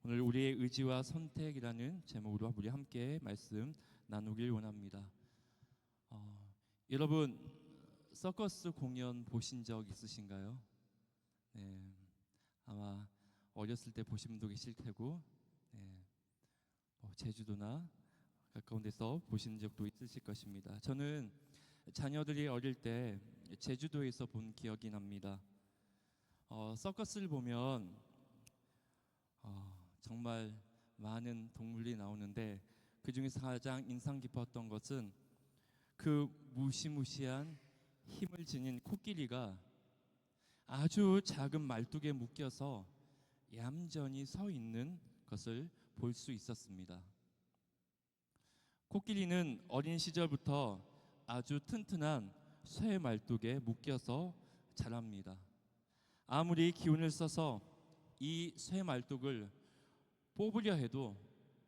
오늘 우리의 의지와 선택이라는 제목으로 우리 함께 말씀 나누길 원합니다. 여러분 서커스 공연 보신 적 있으신가요? 네, 아마 어렸을 때 보신 분도 계실 테고, 제주도나 가까운 데서 보신 적도 있으실 것입니다. 저는 자녀들이 어릴 때 제주도에서 본 기억이 납니다. 서커스를 보면 정말 많은 동물이 나오는데 그 중에서 가장 인상 깊었던 것은 그 무시무시한 힘을 지닌 코끼리가 아주 작은 말뚝에 묶여서 얌전히 서 있는 것을 볼 수 있었습니다. 코끼리는 어린 시절부터 아주 튼튼한 쇠 말뚝에 묶여서 자랍니다. 아무리 기운을 써서 이 쇠 말뚝을 뽑으려 해도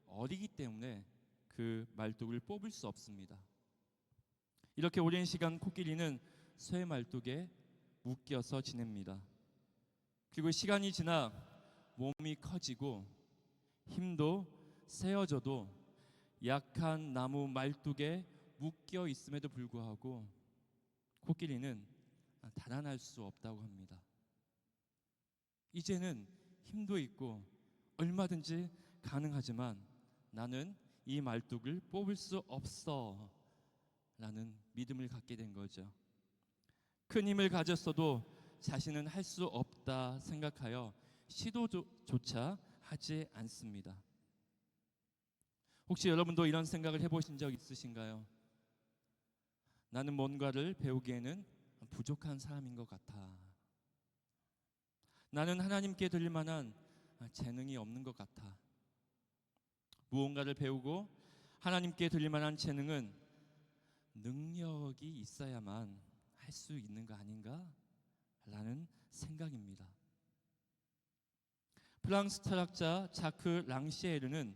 어리기 때문에 그 말뚝을 뽑을 수 없습니다. 이렇게 오랜 시간 코끼리는 쇠 말뚝에 묶여서 지냅니다. 그리고 시간이 지나 몸이 커지고 힘도 세어져도 약한 나무 말뚝에 묶여 있음에도 불구하고 코끼리는 달아날 수 없다고 합니다. 이제는 힘도 있고 얼마든지 가능하지만 나는 이 말뚝을 뽑을 수 없어 라는 믿음을 갖게 된 거죠. 큰 힘을 가졌어도 자신은 할 수 없다 생각하여 시도조차 하지 않습니다. 혹시 여러분도 이런 생각을 해보신 적 있으신가요? 나는 뭔가를 배우기에는 부족한 사람인 것 같아. 나는 하나님께 드릴 만한 재능이 없는 것 같아. 무언가를 배우고 하나님께 드릴 만한 재능은 능력이 있어야만 할 수 있는 거 아닌가? 라는 생각입니다. 프랑스 철학자 자크 랑시에르는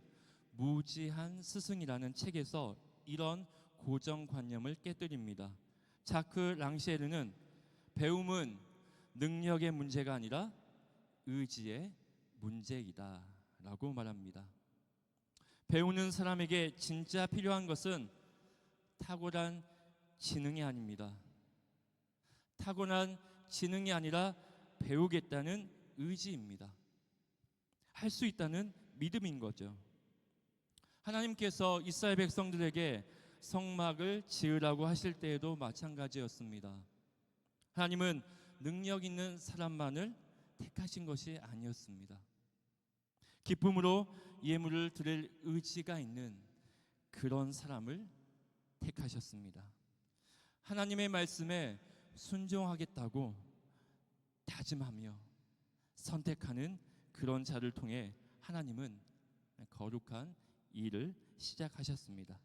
무지한 스승이라는 책에서 이런 고정관념을 깨뜨립니다. 자크 랑시에르는 배움은 능력의 문제가 아니라 의지의 문제이다 라고 말합니다. 배우는 사람에게 진짜 필요한 것은 탁월한 지능이 아닙니다. 타고난 지능이 아니라 배우겠다는 의지입니다. 할 수 있다는 믿음인 거죠. 하나님께서 이스라엘 백성들에게 성막을 지으라고 하실 때에도 마찬가지였습니다. 하나님은 능력 있는 사람만을 택하신 것이 아니었습니다. 기쁨으로 예물을 드릴 의지가 있는 그런 사람을 택하셨습니다. 하나님의 말씀에 순종하겠다고 다짐하며 선택하는 그런 자를 통해 하나님은 거룩한 일을 시작하셨습니다.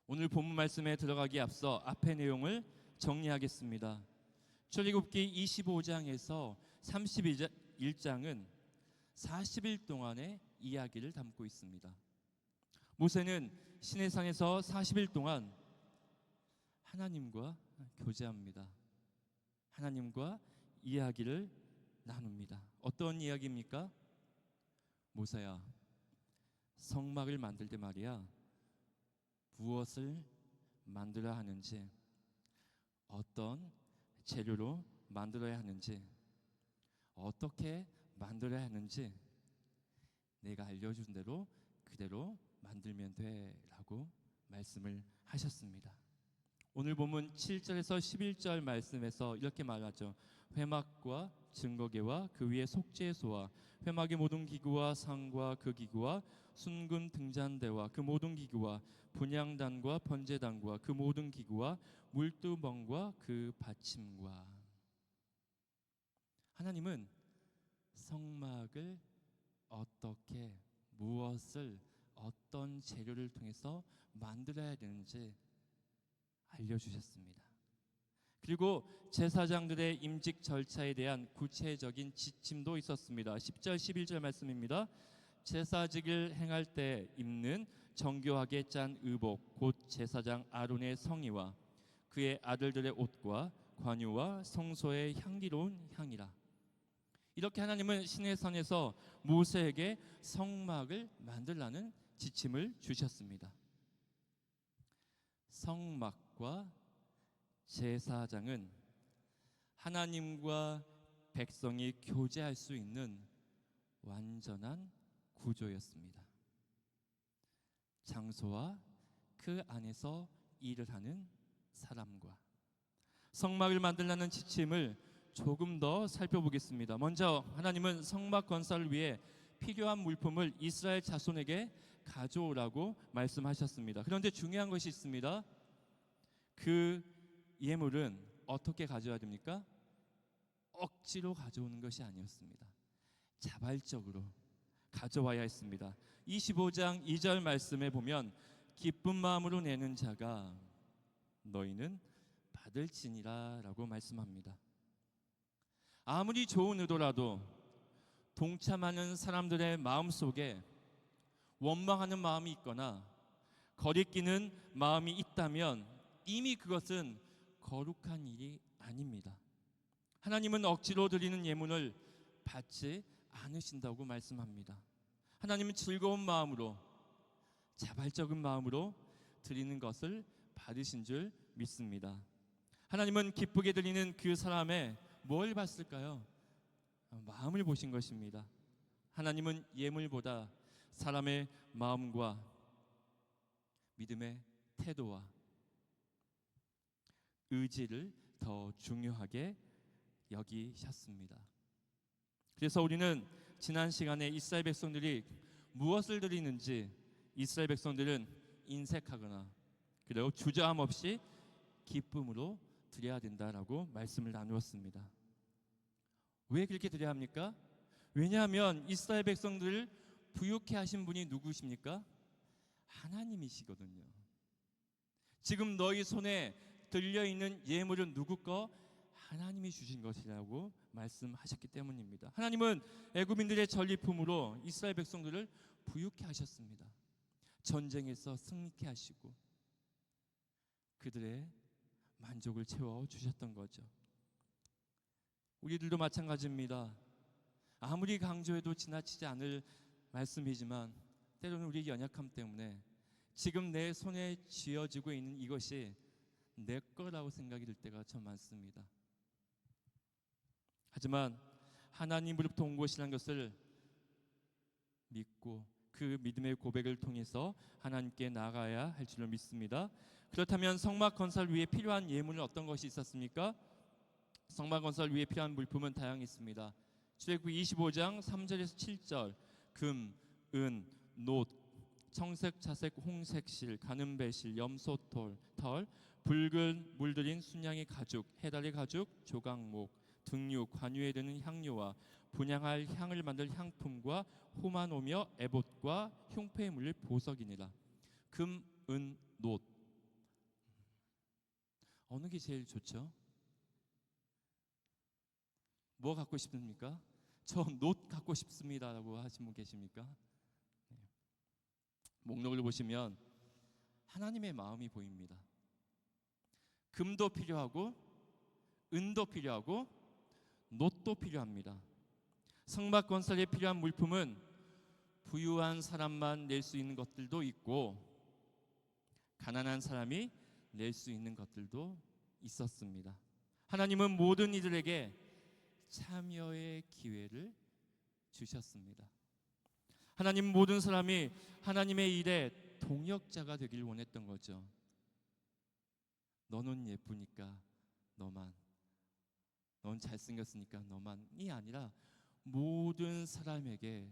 오늘 본문 말씀에 들어가기에 앞서 앞의 내용을 정리하겠습니다. 출애굽기 25장에서 31장은 40일 동안의 이야기를 담고 있습니다. 모세는 시내산에서 40일 동안 하나님과 교제합니다. 하나님과 이야기를 나눕니다. 어떤 이야기입니까? 모세야, 성막을 만들 때 말이야, 무엇을 만들어야 하는지, 어떤 재료로 만들어야 하는지, 어떻게 만들어야 하는지 내가 알려준 대로 그대로 만들면 돼 라고 말씀을 하셨습니다. 오늘 본문 7절에서 11절 말씀에서 이렇게 말하죠. 회막과 증거계와 그 위에 속죄소와 회막의 모든 기구와 상과 그 기구와 순금 등잔대와 그 모든 기구와 분향단과 번제단과 그 모든 기구와 물두멍과 그 받침과. 하나님은 성막을 어떻게, 무엇을, 어떤 재료를 통해서 만들어야 되는지 알려주셨습니다. 그리고 제사장들의 임직 절차에 대한 구체적인 지침도 있었습니다. 10절 11절 말씀입니다. 제사직을 행할 때 입는 정교하게 짠 의복 곧 제사장 아론의 성의와 그의 아들들의 옷과 관유와 성소의 향기로운 향이라. 이렇게 하나님은 시내산에서 모세에게 성막을 만들라는 지침을 주셨습니다. 성막과 제사장은 하나님과 백성이 교제할 수 있는 완전한 구조였습니다. 장소와 그 안에서 일을 하는 사람과 성막을 만들라는 지침을 조금 더 살펴보겠습니다. 먼저 하나님은 성막 건설을 위해 필요한 물품을 이스라엘 자손에게 가져오라고 말씀하셨습니다. 그런데 중요한 것이 있습니다. 그 예물은 어떻게 가져와야 됩니까? 억지로 가져오는 것이 아니었습니다. 자발적으로 가져와야 했습니다. 25장 2절 말씀에 보면 기쁜 마음으로 내는 자가 너희는 받을지니라 라고 말씀합니다. 아무리 좋은 의도라도 동참하는 사람들의 마음속에 원망하는 마음이 있거나 거리끼는 마음이 있다면 이미 그것은 거룩한 일이 아닙니다. 하나님은 억지로 드리는 예물을 받지 않으신다고 말씀합니다. 하나님은 즐거운 마음으로 자발적인 마음으로 드리는 것을 받으신 줄 믿습니다. 하나님은 기쁘게 드리는 그 사람의 뭘 봤을까요? 마음을 보신 것입니다. 하나님은 예물보다 사람의 마음과 믿음의 태도와 의지를 더 중요하게 여기셨습니다. 그래서 우리는 지난 시간에 이스라엘 백성들이 무엇을 드리는지 이스라엘 백성들은 인색하거나 그리고 주저함 없이 기쁨으로 드려야 된다라고 말씀을 나누었습니다. 왜 그렇게 드려야 합니까? 왜냐하면 이스라엘 백성들을 부유케 하신 분이 누구십니까? 하나님이시거든요. 지금 너희 손에 들려있는 예물은 누구 거? 하나님이 주신 것이라고 말씀하셨기 때문입니다. 하나님은 애굽인들의 전리품으로 이스라엘 백성들을 부유케 하셨습니다. 전쟁에서 승리케 하시고 그들의 만족을 채워주셨던 거죠. 우리들도 마찬가지입니다. 아무리 강조해도 지나치지 않을 말씀이지만 때로는 우리의 연약함 때문에 지금 내 손에 쥐어지고 있는 이것이 내 거라고 생각이 들 때가 참 많습니다. 하지만 하나님으로부터 온 것이라는 것을 믿고 그 믿음의 고백을 통해서 하나님께 나아가야 할 줄로 믿습니다. 그렇다면 성막 건설 위에 필요한 예물은 어떤 것이 있었습니까? 성막 건설 위에 필요한 물품은 다양했습니다. 출애굽기 25장 3절에서 7절 금, 은, 놋, 청색, 자색, 홍색 실, 가는 배실, 염소털, 붉은 물들인 순양의 가죽, 해달의 가죽, 조각목, 등류, 관유에 드는 향료와 분향할 향을 만들 향품과 호마노며 에봇과 흉패에 물릴 보석이니라. 금, 은, 놋 어느 게 제일 좋죠? 뭐 갖고 싶습니까? 저 놋 갖고 싶습니다라고 하신 분 계십니까? 네. 목록을 보시면 하나님의 마음이 보입니다. 금도 필요하고 은도 필요하고 놋도 필요합니다. 성막 건설에 필요한 물품은 부유한 사람만 낼 수 있는 것들도 있고 가난한 사람이 낼 수 있는 것들도 있었습니다. 하나님은 모든 이들에게 참여의 기회를 주셨습니다. 하나님 모든 사람이 하나님의 일에 동역자가 되길 원했던 거죠. 너는 예쁘니까 너만, 넌 잘생겼으니까 너만이 아니라 모든 사람에게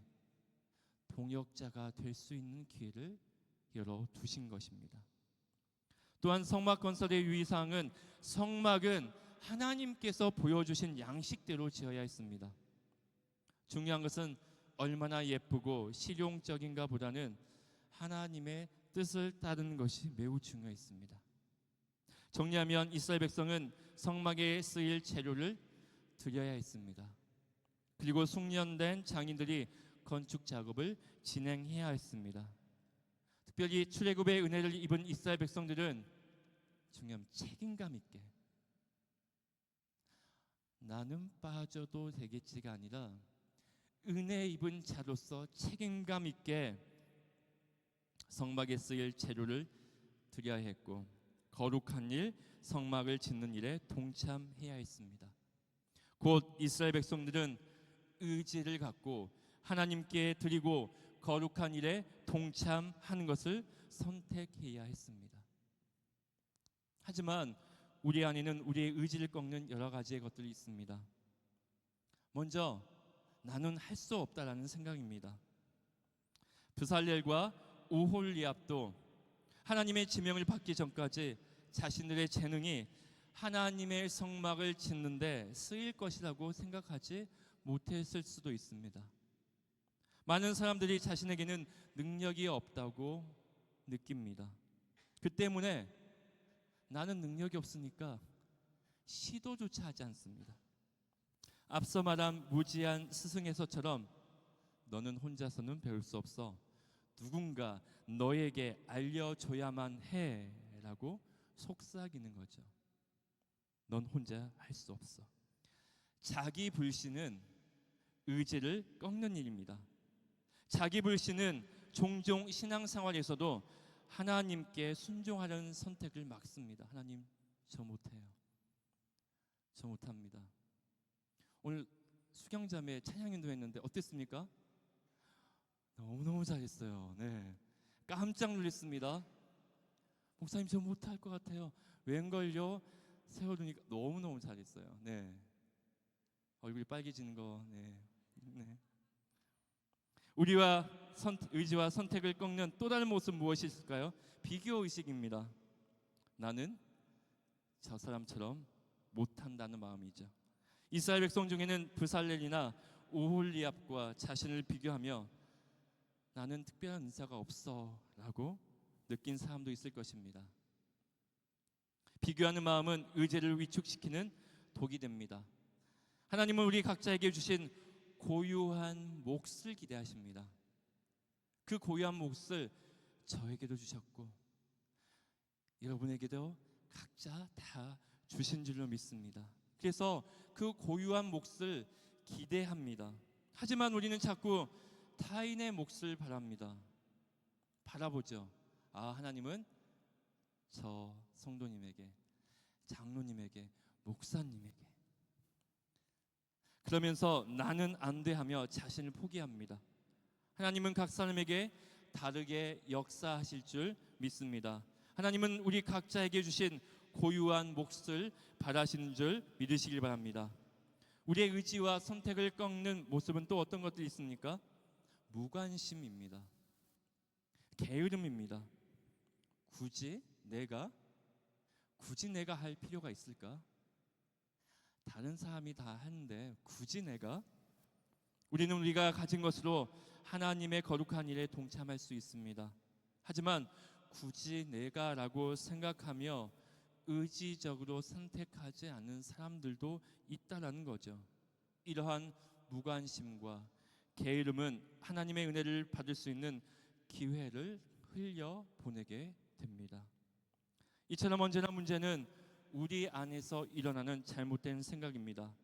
동역자가 될 수 있는 기회를 열어두신 것입니다. 또한 성막 건설의 유의사항은 성막은 하나님께서 보여주신 양식대로 지어야 했습니다. 중요한 것은 얼마나 예쁘고 실용적인가 보다는 하나님의 뜻을 따르는 것이 매우 중요했습니다. 정리하면 이스라엘 백성은 성막에 쓰일 재료를 드려야 했습니다. 그리고 숙련된 장인들이 건축 작업을 진행해야 했습니다. 특별히 출애굽의 은혜를 입은 이스라엘 백성들은 중요한 책임감 있게 나는 빠져도 되겠지가 아니라 은혜 입은 자로서 책임감 있게 성막에 쓰일 재료를 드려야 했고 거룩한 일, 성막을 짓는 일에 동참해야 했습니다. 곧 이스라엘 백성들은 의지를 갖고 하나님께 드리고 거룩한 일에 동참하는 것을 선택해야 했습니다. 하지만 우리 안에는 우리의 의지를 꺾는 여러 가지의 것들이 있습니다. 먼저 나는 할 수 없다라는 생각입니다. 브살렐과 오홀리압도 하나님의 지명을 받기 전까지 자신들의 재능이 하나님의 성막을 짓는데 쓰일 것이라고 생각하지 못했을 수도 있습니다. 많은 사람들이 자신에게는 능력이 없다고 느낍니다. 그 때문에 나는 능력이 없으니까 시도조차 하지 않습니다. 앞서 말한 무지한 스승에서처럼 너는 혼자서는 배울 수 없어. 누군가 너에게 알려줘야만 해 라고 속삭이는 거죠. 넌 혼자 할 수 없어. 자기 불신은 의지를 꺾는 일입니다. 자기 불신은 종종 신앙생활에서도 하나님께 순종하려는 선택을 막습니다. 하나님, 저 못해요. 저 못합니다. 오늘 수경자매 찬양인도 했는데 어땠습니까? 너무너무 잘했어요. 네, 깜짝 놀랐습니다. 목사님, 저 못할 것 같아요. 웬걸요? 세워두니까 너무너무 잘했어요. 네, 얼굴이 빨개지는 거. 네. 우리와 의지와 선택을 꺾는 또 다른 모습 무엇이 있을까요? 비교 의식입니다. 나는 저 사람처럼 못한다는 마음이죠. 이스라엘 백성 중에는 브살렐이나 오홀리압과 자신을 비교하며 나는 특별한 은사가 없어 라고 느낀 사람도 있을 것입니다. 비교하는 마음은 의지를 위축시키는 독이 됩니다. 하나님은 우리 각자에게 주신 고유한 몫을 기대하십니다. 그 고유한 몫을 저에게도 주셨고 여러분에게도 각자 다 주신 줄로 믿습니다. 그래서 그 고유한 몫을 기대합니다. 하지만 우리는 자꾸 타인의 몫을 바라보죠. 하나님은 저 성도님에게, 장로님에게, 목사님에게, 그러면서 나는 안 돼 하며 자신을 포기합니다. 하나님은 각 사람에게 다르게 역사하실 줄 믿습니다. 하나님은 우리 각자에게 주신 고유한 몫을 바라시는 줄 믿으시길 바랍니다. 우리의 의지와 선택을 꺾는 모습은 또 어떤 것들이 있습니까? 무관심입니다. 게으름입니다. 굳이 내가 할 필요가 있을까? 다른 사람이 다 하는데 굳이 내가? 우리는 우리가 가진 것으로 하나님의 거룩한 일에 동참할 수 있습니다. 하지만 굳이 내가라고 생각하며 의지적으로 선택하지 않는 사람들도 있다라는 거죠. 이러한 무관심과 게으름은 하나님의 은혜를 받을 수 있는 기회를 흘려보내게 됩니다. 이처럼 언제나 문제는 우리 안에서 일어나는 잘못된 생각입니다.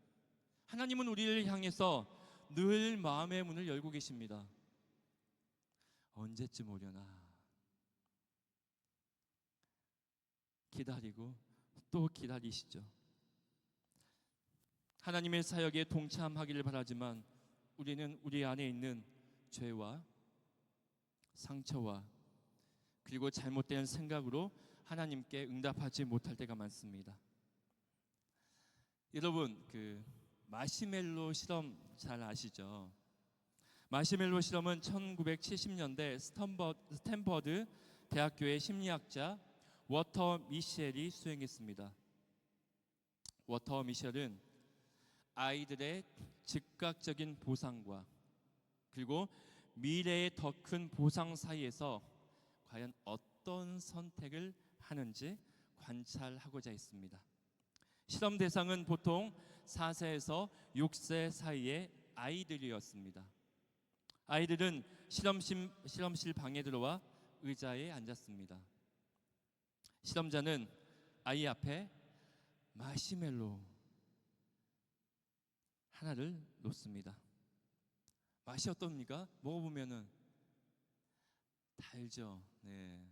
하나님은 우리를 향해서 늘 마음의 문을 열고 계십니다. 언제쯤 오려나 기다리고 또 기다리시죠. 하나님의 사역에 동참하기를 바라지만 우리는 우리 안에 있는 죄와 상처와 그리고 잘못된 생각으로 하나님께 응답하지 못할 때가 많습니다. 여러분, 마시멜로 실험 잘 아시죠? 마시멜로 실험은 1970년대 스탠퍼드 대학교의 심리학자 워터 미셸이 수행했습니다. 워터 미셸은 아이들의 즉각적인 보상과 그리고 미래의 더 큰 보상 사이에서 과연 어떤 선택을 하는지 관찰하고자 했습니다. 실험 대상은 보통 4세에서 6세 사이의 아이들이었습니다. 아이들은 실험실 방에 들어와 의자에 앉았습니다. 실험자는 아이 앞에 마시멜로, 하나를 놓습니다. 맛이 어떻습니까? 먹어보면은 달죠. 네.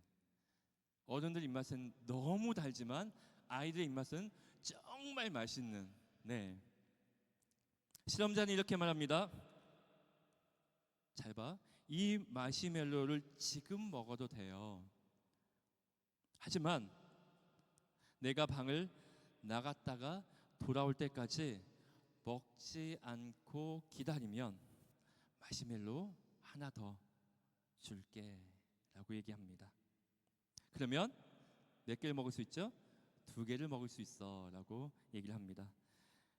어른들 입맛은 너무 달지만 아이들 입맛은 정말 맛있는. 네. 실험자는 이렇게 말합니다. 잘 봐. 이 마시멜로를 지금 먹어도 돼요. 하지만 내가 방을 나갔다가 돌아올 때까지 먹지 않고 기다리면 마시멜로 하나 더 줄게 라고 얘기합니다. 그러면 몇 개를 먹을 수 있죠? 2개를 먹을 수 있어 라고 얘기를 합니다.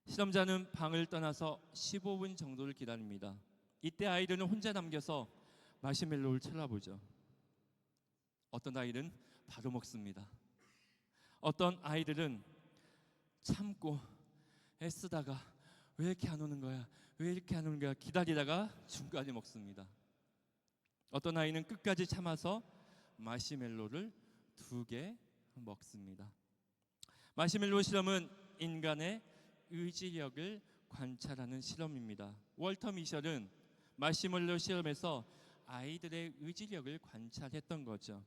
실험자는 방을 떠나서 15분 정도를 기다립니다. 이때 아이들은 혼자 남겨서 마시멜로를 쳐다보죠. 어떤 아이들은 바로 먹습니다. 어떤 아이들은 참고 애쓰다가 왜 이렇게 안 오는 거야? 왜 이렇게 안 오는 거야? 기다리다가 중간에 먹습니다. 어떤 아이는 끝까지 참아서 마시멜로를 2개 먹습니다. 마시멜로 실험은 인간의 의지력을 관찰하는 실험입니다. 월터 미셜은 마시멜로 실험에서 아이들의 의지력을 관찰했던 거죠.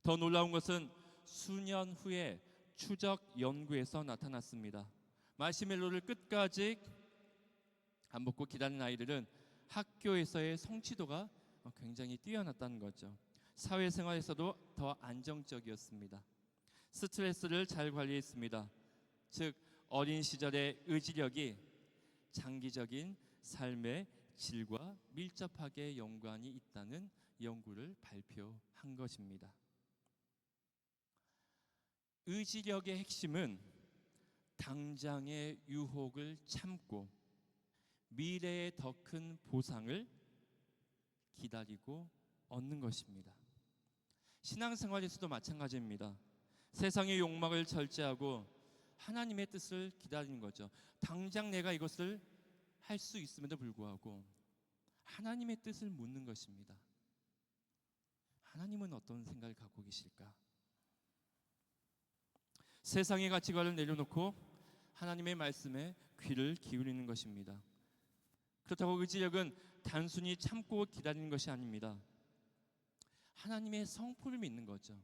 더 놀라운 것은 수년 후에 추적 연구에서 나타났습니다. 마시멜로를 끝까지 안 먹고 기다리는 아이들은 학교에서의 성취도가 굉장히 뛰어났다는 거죠. 사회생활에서도 더 안정적이었습니다. 스트레스를 잘 관리했습니다. 즉 어린 시절의 의지력이 장기적인 삶의 질과 밀접하게 연관이 있다는 연구를 발표한 것입니다. 의지력의 핵심은 당장의 유혹을 참고 미래의 더 큰 보상을 기다리고 얻는 것입니다. 신앙생활에서도 마찬가지입니다. 세상의 욕망을 절제하고 하나님의 뜻을 기다리는 거죠. 당장 내가 이것을 할 수 있음에도 불구하고 하나님의 뜻을 묻는 것입니다. 하나님은 어떤 생각을 갖고 계실까? 세상의 가치관을 내려놓고 하나님의 말씀에 귀를 기울이는 것입니다. 그렇다고 의지력은 단순히 참고 기다리는 것이 아닙니다. 하나님의 성품을 믿는 거죠.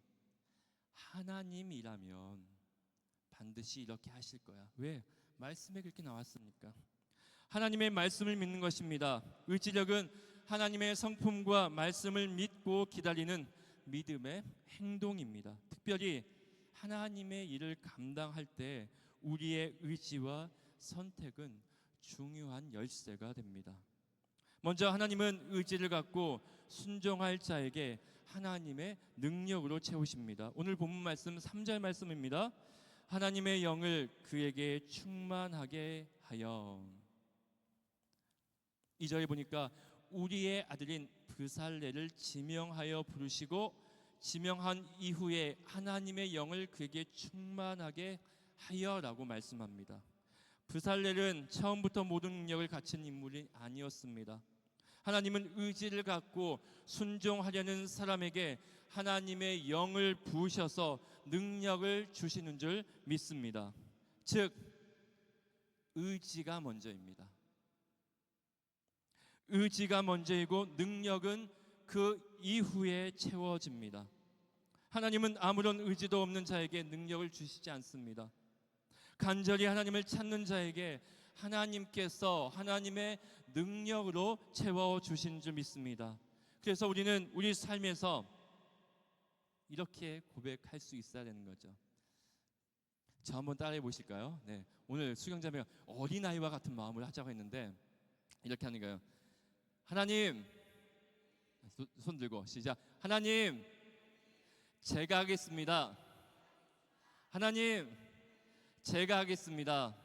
하나님이라면 반드시 이렇게 하실 거야. 왜? 말씀에 그렇게 나왔으니까. 하나님의 말씀을 믿는 것입니다. 의지력은 하나님의 성품과 말씀을 믿고 기다리는 믿음의 행동입니다. 특별히 하나님의 일을 감당할 때 우리의 의지와 선택은 중요한 열쇠가 됩니다. 먼저 하나님은 의지를 갖고 순종할 자에게 하나님의 능력으로 채우십니다. 오늘 본문 말씀 3절 말씀입니다. 하나님의 영을 그에게 충만하게 하여. 2절에 보니까 우리의 아들인 브살레를 지명하여 부르시고 지명한 이후에 하나님의 영을 그에게 충만하게 하여라고 말씀합니다. 브살렐은 처음부터 모든 능력을 갖춘 인물이 아니었습니다. 하나님은 의지를 갖고 순종하려는 사람에게 하나님의 영을 부으셔서 능력을 주시는 줄 믿습니다. 즉 의지가 먼저입니다. 의지가 먼저이고 능력은 그 이후에 채워집니다. 하나님은 아무런 의지도 없는 자에게 능력을 주시지 않습니다. 간절히 하나님을 찾는 자에게 하나님께서 하나님의 능력으로 채워주신 줄 믿습니다. 그래서 우리는 우리 삶에서 이렇게 고백할 수 있어야 되는 거죠. 저 한번 따라해 보실까요? 네, 오늘 수경자매가 어린아이와 같은 마음을 하자고 했는데 이렇게 하는 거예요. 하나님, 손 들고 시작. 하나님, 제가 하겠습니다. 하나님, 제가 하겠습니다.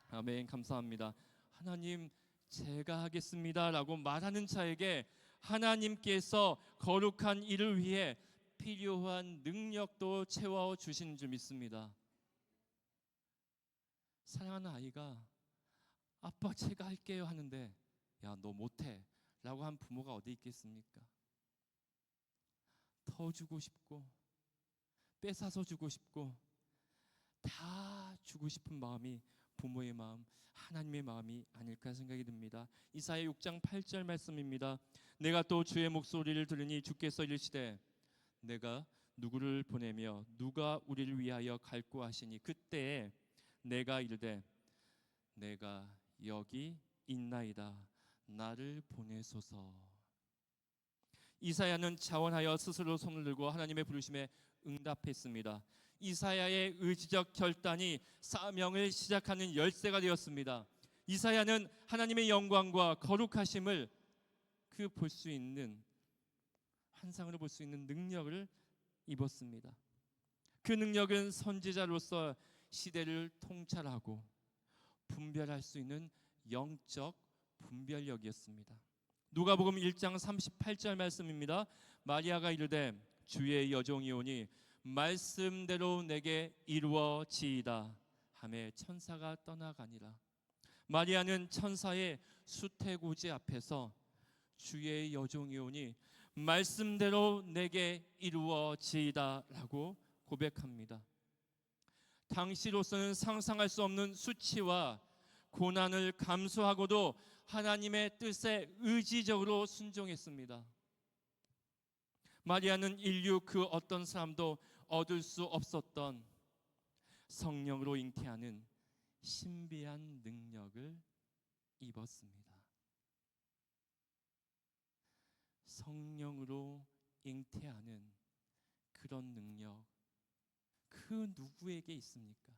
아멘. 감사합니다. 하나님, 제가 하겠습니다 라고 말하는 자에게 하나님께서 거룩한 일을 위해 필요한 능력도 채워주시는 줄 믿습니다. 사랑하는 아이가 아빠 제가 할게요 하는데 야, 너 못해 라고 한 부모가 어디 있겠습니까? 더 주고 싶고 뺏어서 주고 싶고 다 주고 싶은 마음이 부모의 마음, 하나님의 마음이 아닐까 생각이 듭니다. 이사야 6장 8절 말씀입니다. 내가 또 주의 목소리를 들으니 주께서 이르시되 내가 누구를 보내며 누가 우리를 위하여 갈고 하시니 그때에 내가 이르되 내가 여기 있나이다 나를 보내소서. 이사야는 자원하여 스스로 손을 들고 하나님의 부르심에 응답했습니다. 이사야의 의지적 결단이 사명을 시작하는 열쇠가 되었습니다. 이사야는 하나님의 영광과 거룩하심을 볼 수 있는 환상으로 볼 수 있는 능력을 입었습니다. 그 능력은 선지자로서 시대를 통찰하고 분별할 수 있는 영적 분별력이었습니다. 누가복음 1장 38절 말씀입니다. 마리아가 이르되 주의 여종이 오니 말씀대로 내게 이루어지이다 하매 천사가 떠나가니라. 마리아는 천사의 수태고지 앞에서 주의 여종이 오니 말씀대로 내게 이루어지이다 라고 고백합니다. 당시로서는 상상할 수 없는 수치와 고난을 감수하고도 하나님의 뜻에 의지적으로 순종했습니다. 마리아는 인류 그 어떤 사람도 얻을 수 없었던 성령으로 잉태하는 신비한 능력을 입었습니다. 성령으로 잉태하는 그런 능력, 그 누구에게 있습니까?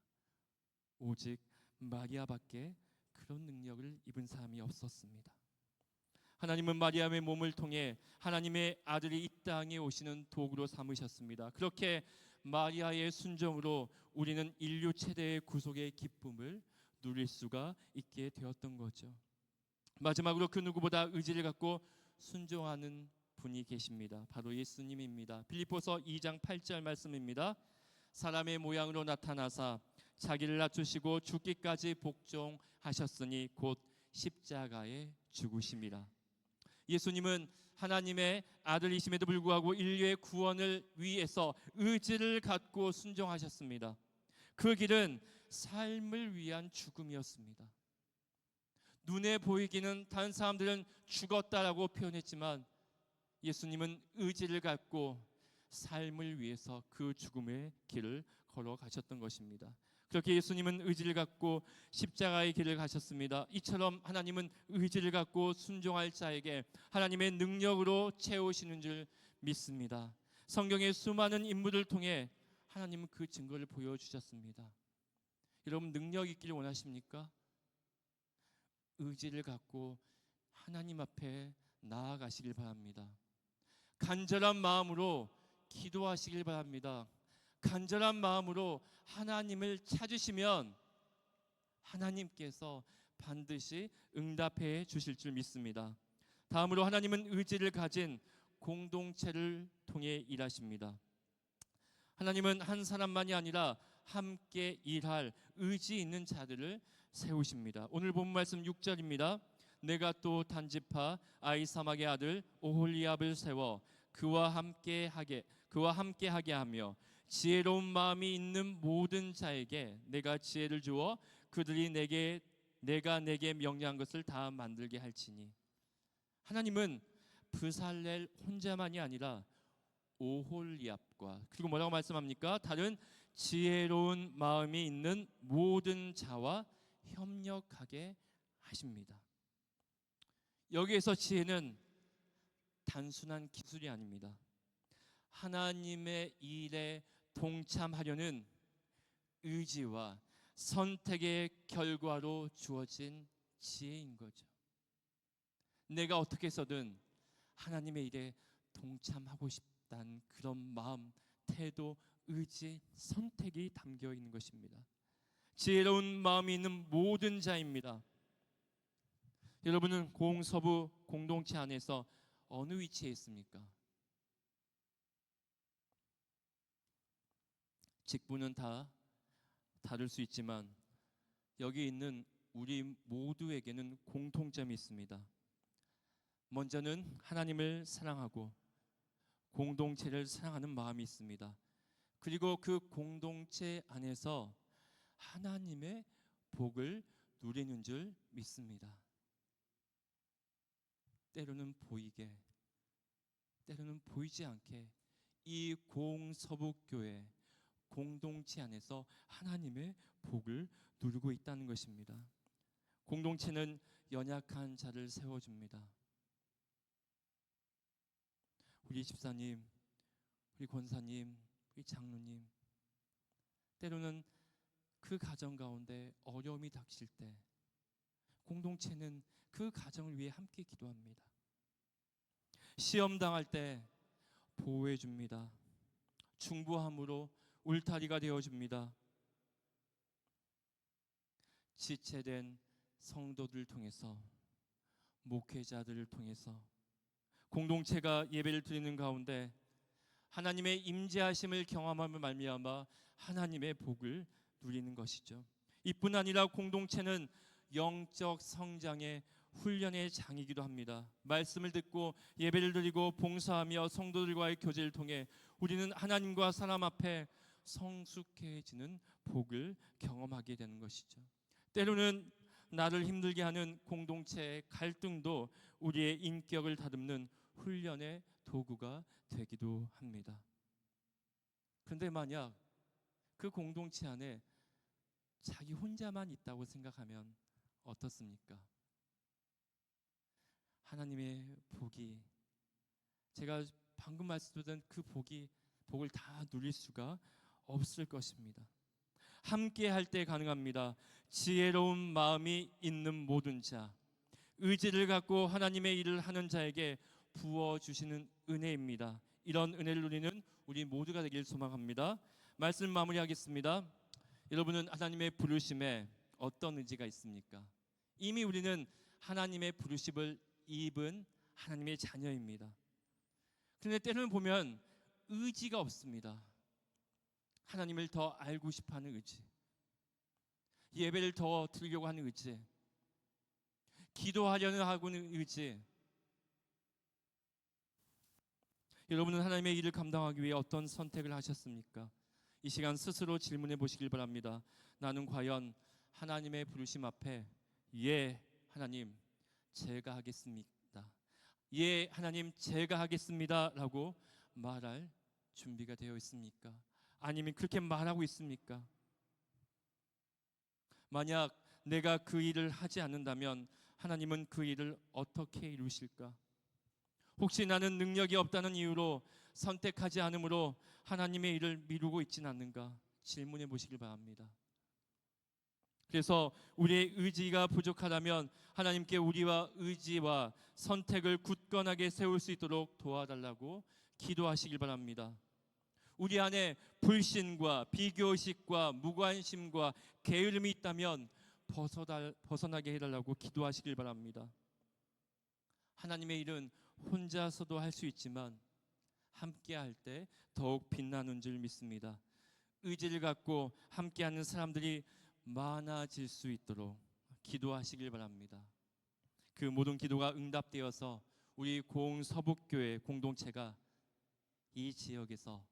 오직 마리아밖에 그런 능력을 입은 사람이 없었습니다. 하나님은 마리아의 몸을 통해 하나님의 아들이 이 땅에 오시는 도구로 삼으셨습니다. 그렇게 마리아의 순종으로 우리는 인류 최대의 구속의 기쁨을 누릴 수가 있게 되었던 거죠. 마지막으로 그 누구보다 의지를 갖고 순종하는 분이 계십니다. 바로 예수님입니다. 빌립보서 2장 8절 말씀입니다. 사람의 모양으로 나타나사 자기를 낮추시고 죽기까지 복종하셨으니 곧 십자가에 죽으심이라. 예수님은 하나님의 아들이심에도 불구하고 인류의 구원을 위해서 의지를 갖고 순종하셨습니다. 그 길은 삶을 위한 죽음이었습니다. 눈에 보이기는 다른 사람들은 죽었다라고 표현했지만 예수님은 의지를 갖고 삶을 위해서 그 죽음의 길을 걸어가셨던 것입니다. 그렇게 예수님은 의지를 갖고 십자가의 길을 가셨습니다. 이처럼 하나님은 의지를 갖고 순종할 자에게 하나님의 능력으로 채우시는 줄 믿습니다. 성경의 수많은 인물을 통해 하나님은 그 증거를 보여주셨습니다. 여러분, 능력 있기를 원하십니까? 의지를 갖고 하나님 앞에 나아가시길 바랍니다. 간절한 마음으로 기도하시길 바랍니다. 간절한 마음으로 하나님을 찾으시면 하나님께서 반드시 응답해 주실 줄 믿습니다. 다음으로 하나님은 의지를 가진 공동체를 통해 일하십니다. 하나님은 한 사람만이 아니라 함께 일할 의지 있는 자들을 세우십니다. 오늘 본 말씀 6절입니다. 내가 또 단지파 아히사막의 아들 오홀리압을 세워 그와 함께 하게 하며 지혜로운 마음이 있는 모든 자에게 내가 지혜를 주어 그들이 내가 내게 명령한 것을 다 만들게 할지니. 하나님은 브살렐 혼자만이 아니라 오홀리압과 그리고 뭐라고 말씀합니까? 다른 지혜로운 마음이 있는 모든 자와 협력하게 하십니다. 여기에서 지혜는 단순한 기술이 아닙니다. 하나님의 일에 동참하려는 의지와 선택의 결과로 주어진 지혜인 거죠. 내가 어떻게 해서든 하나님의 일에 동참하고 싶다는 그런 마음, 태도, 의지, 선택이 담겨 있는 것입니다. 지혜로운 마음이 있는 모든 자입니다. 여러분은 공서부 공동체 안에서 어느 위치에 있습니까? 직분은 다 다를 수 있지만 여기 있는 우리 모두에게는 공통점이 있습니다. 먼저는 하나님을 사랑하고 공동체를 사랑하는 마음이 있습니다. 그리고 그 공동체 안에서 하나님의 복을 누리는 줄 믿습니다. 때로는 보이게, 때로는 보이지 않게 이 공서북교회 공동체 안에서 하나님의 복을 누리고 있다는 것입니다. 공동체는 연약한 자를 세워줍니다. 우리 집사님, 우리 권사님, 우리 장로님, 때로는 그 가정 가운데 어려움이 닥칠 때 공동체는 그 가정을 위해 함께 기도합니다. 시험 당할 때 보호해 줍니다. 중보함으로 울타리가 되어 줍니다. 지체된 성도들 통해서, 목회자들을 통해서 공동체가 예배를 드리는 가운데 하나님의 임재하심을 경험함을 말미암아 하나님의 복을 누리는 것이죠. 이뿐 아니라 공동체는 영적 성장의 훈련의 장이기도 합니다. 말씀을 듣고 예배를 드리고 봉사하며 성도들과의 교제를 통해 우리는 하나님과 사람 앞에 성숙해지는 복을 경험하게 되는 것이죠. 때로는 나를 힘들게 하는 공동체의 갈등도 우리의 인격을 다듬는 훈련의 도구가 되기도 합니다. 그런데 만약 그 공동체 안에 자기 혼자만 있다고 생각하면 어떻습니까? 하나님의 복이, 제가 방금 말씀드린 그 복을 다 누릴 수가 없을 것입니다. 함께 할 때 가능합니다. 지혜로운 마음이 있는 모든 자, 의지를 갖고 하나님의 일을 하는 자에게 부어주시는 은혜입니다. 이런 은혜를 누리는 우리 모두가 되길 소망합니다. 말씀 마무리하겠습니다. 여러분은 하나님의 부르심에 어떤 의지가 있습니까? 이미 우리는 하나님의 부르심을 입은 하나님의 자녀입니다. 그런데 때로는 보면 의지가 없습니다. 하나님을 더 알고 싶어하는 의지, 예배를 더 드리려고 하는 의지, 기도하려는 하고는 의지. 여러분은 하나님의 일을 감당하기 위해 어떤 선택을 하셨습니까? 이 시간 스스로 질문해 보시길 바랍니다. 나는 과연 하나님의 부르심 앞에 예 하나님 제가 하겠습니다, 예 하나님 제가 하겠습니다 라고 말할 준비가 되어 있습니까? 아니면 그렇게 말하고 있습니까? 만약 내가 그 일을 하지 않는다면 하나님은 그 일을 어떻게 이루실까? 혹시 나는 능력이 없다는 이유로 선택하지 않으므로 하나님의 일을 미루고 있지는 않는가? 질문해 보시길 바랍니다. 그래서 우리의 의지가 부족하다면 하나님께 우리와 의지와 선택을 굳건하게 세울 수 있도록 도와달라고 기도하시길 바랍니다. 우리 안에 불신과 비교의식과 무관심과 게으름이 있다면 벗어나게 해달라고 기도하시길 바랍니다. 하나님의 일은 혼자서도 할 수 있지만 함께 할 때 더욱 빛나는 줄 믿습니다. 의지를 갖고 함께하는 사람들이 많아질 수 있도록 기도하시길 바랍니다. 그 모든 기도가 응답되어서 우리 고흥서북교회 공동체가 이 지역에서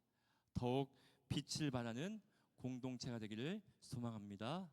더욱 빛을 발하는 공동체가 되기를 소망합니다.